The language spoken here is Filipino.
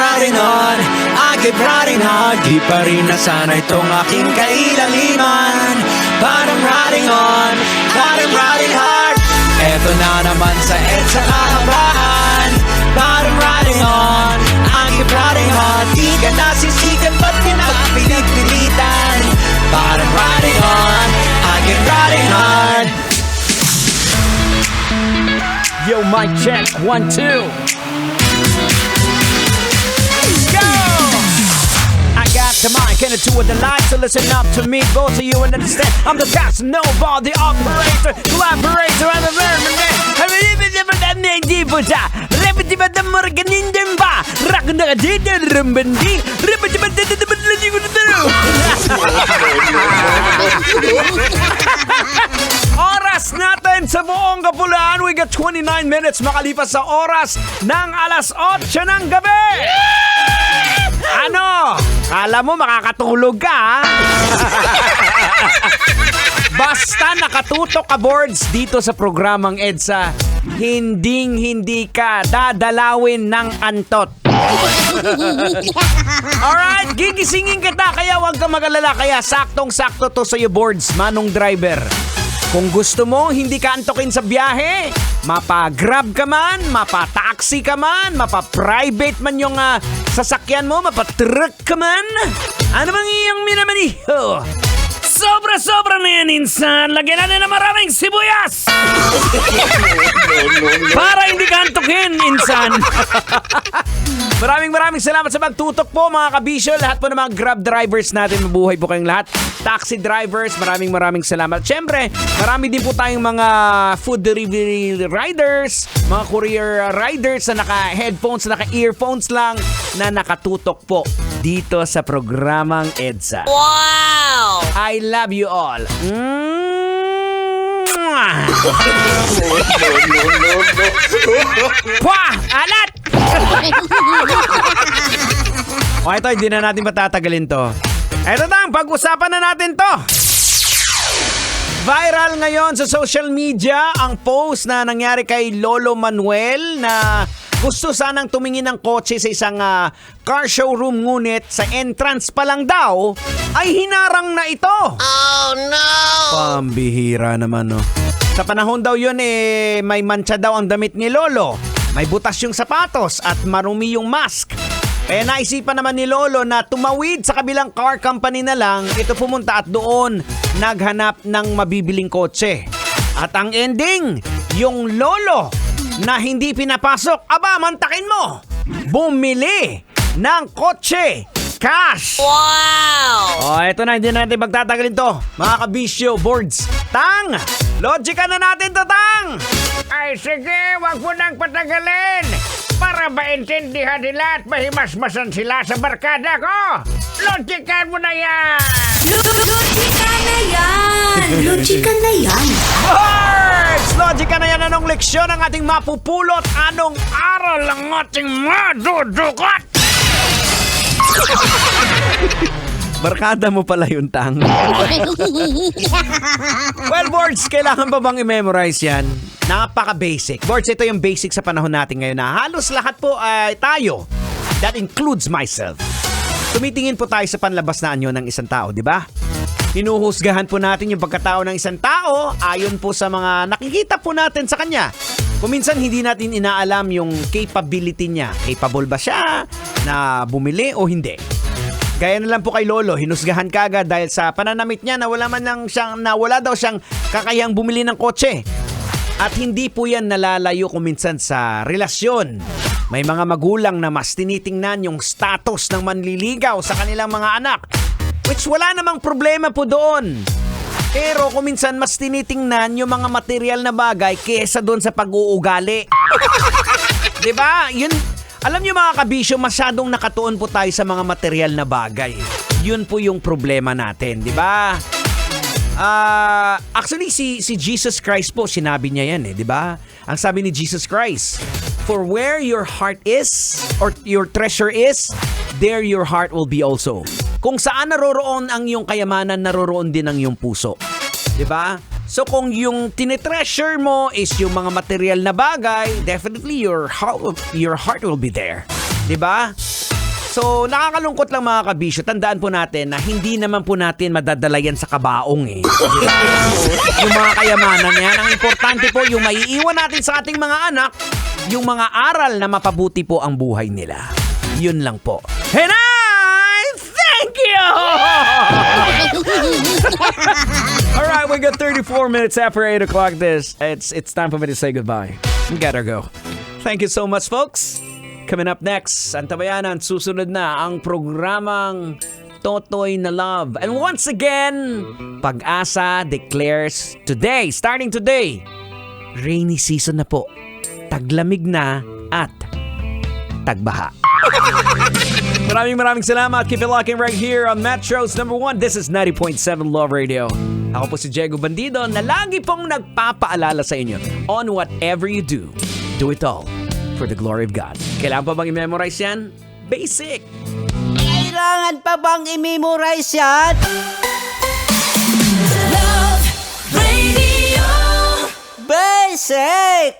riding on, I keep riding hard. Di pa rin nasanay itong aking kailaliman. But I'm riding on, but I'm riding hard. Eto na naman sa EDSA kahabaan. But I'm riding on, I keep riding hard. Di ka nasisikat ba't pinagpilit-pilitan. But I'm riding on, I keep riding hard. Yo, mic check, 1, 2. Go! I got the mic and the two of the lights, so listen up to me, both of you, and understand I'm the Casanova, the operator, collaborator, I'm a vermin man. Oras natin sa buong Kapuluan. We got 29 minutes makalipas sa oras ng alas 8 ng gabi. Ano? Kala mo makakatulog ka, ha? Basta nakatutok ka, boards, dito sa programang EDSA, hindi ka dadalawin ng antot. Alright, gigisingin kita, kaya huwag ka mag-alala. Kaya saktong-sakto to sa'yo, boards, manong driver. Kung gusto mo, hindi ka antokin sa biyahe, mapa-grab ka man, mapa-taxi ka man, mapa-private man yung sasakyan mo, mapa-truck ka man, ano bang iyong minamaniho? Sobra-sobra na yan, insan. Lagyan natin na maraming sibuyas para hindi ka antukin, insan. Maraming salamat sa pagtutok po, mga kabisyo. Lahat po ng mga Grab drivers natin, mabuhay po kayong lahat. Taxi drivers, maraming salamat. Siyempre, marami din po tayong mga food delivery riders, mga courier riders na naka-headphones, naka-earphones lang, na nakatutok po dito sa programang EDSA. Wow! I love you all. Pwah! Alat! O ito, hindi na natin patatagalin to. Ito na, pag-usapan na natin to. Viral ngayon sa social media ang post na nangyari kay Lolo Manuel na gusto sanang tumingin ng kotse sa isang car showroom, ngunit sa entrance pa lang daw ay hinarang na ito. Oh no! Pambihira naman, no. Sa panahon daw yun may mancha daw ang damit ni Lolo, may butas yung sapatos at marumi yung mask. Kaya naisipan naman ni Lolo na tumawid sa kabilang car company na lang, ito pumunta at doon naghanap ng mabibiling kotse. At ang ending, yung Lolo na hindi pinapasok, aba, mantakin mo, bumili ng kotse cash. Wow! O, eto na, hindi natin magtatagalin to. Mga kabisyo, boards, Tang! Logika na natin to, Tang! Ay sige, wag mo nang patagalin para maintindihan nila at mahimasmasan sila sa barkada ko. Logikan mo na yan! Logika na yan! Logika na yan! Boards! Logika na yan. Anong leksyon ang ating mapupulot? Anong aral ang ating madudukot? Barkada mo pala yun, Tang. Well, boards, kailangan ba bang i-memorize yan? Napaka-basic. Boards, ito yung basic sa panahon natin ngayon na halos lahat po ay tayo. That includes myself. Tumitingin po tayo sa panlabas na anyo ng isang tao, di ba? Hinuhusgahan po natin yung pagkatao ng isang tao ayon po sa mga nakikita po natin sa kanya. Kung minsan hindi natin inaalam yung capability niya. Capable ba siya na bumili o hindi? Gaya na lang po kay Lolo, hinusgahan kagad dahil sa pananamit niya na wala daw siyang kakayang bumili ng kotse. At hindi po yan nalalayo kung minsan sa relasyon. May mga magulang na mas tinitingnan yung status ng manliligaw sa kanilang mga anak. Which wala namang problema po doon. Pero kung minsan mas tinitingnan yung mga material na bagay kesa doon sa pag-uugali. Diba? Yun. Alam niyo mga kabisyo, masyadong nakatuon po tayo sa mga material na bagay. Yun po yung problema natin, di ba? Actually, si Jesus Christ po, sinabi niya yan di ba? Ang sabi ni Jesus Christ, for where your heart is, or your treasure is, there your heart will be also. Kung saan naroroon ang iyong kayamanan, naroroon din ang iyong puso. Di ba? So kung yung tinitreasure mo is yung mga material na bagay, definitely your heart will be there. 'Di ba? So, nakakalungkot lang mga kabisyo. Tandaan po natin na hindi naman po natin madadala yan sa kabaong eh. Yung mga kayamanan yan. Ang importante po, yung maiiwan natin sa ating mga anak, yung mga aral na mapabuti po ang buhay nila. Yun lang po. And I thank you! Alright, we got 34 minutes after 8 o'clock this. It's time for me to say goodbye. Gotta go. Thank you so much, folks. Coming up next, Antabayanan, susunod na ang programang Totoy na Love. And once again, Pag-asa declares today, starting today, rainy season na po. Taglamig na at tagbaha. Maraming salamat. Keep it locking right here on Metro's number 1. This is 90.7 Love Radio. Ako po si Diego Bandido na lagi pong nagpapaalala sa inyo on whatever you do, do it all for the glory of God. Kailangan pa bang i-memorize yan? Basic. Kailangan pa bang i-memorize yan? Love Radio. Basic!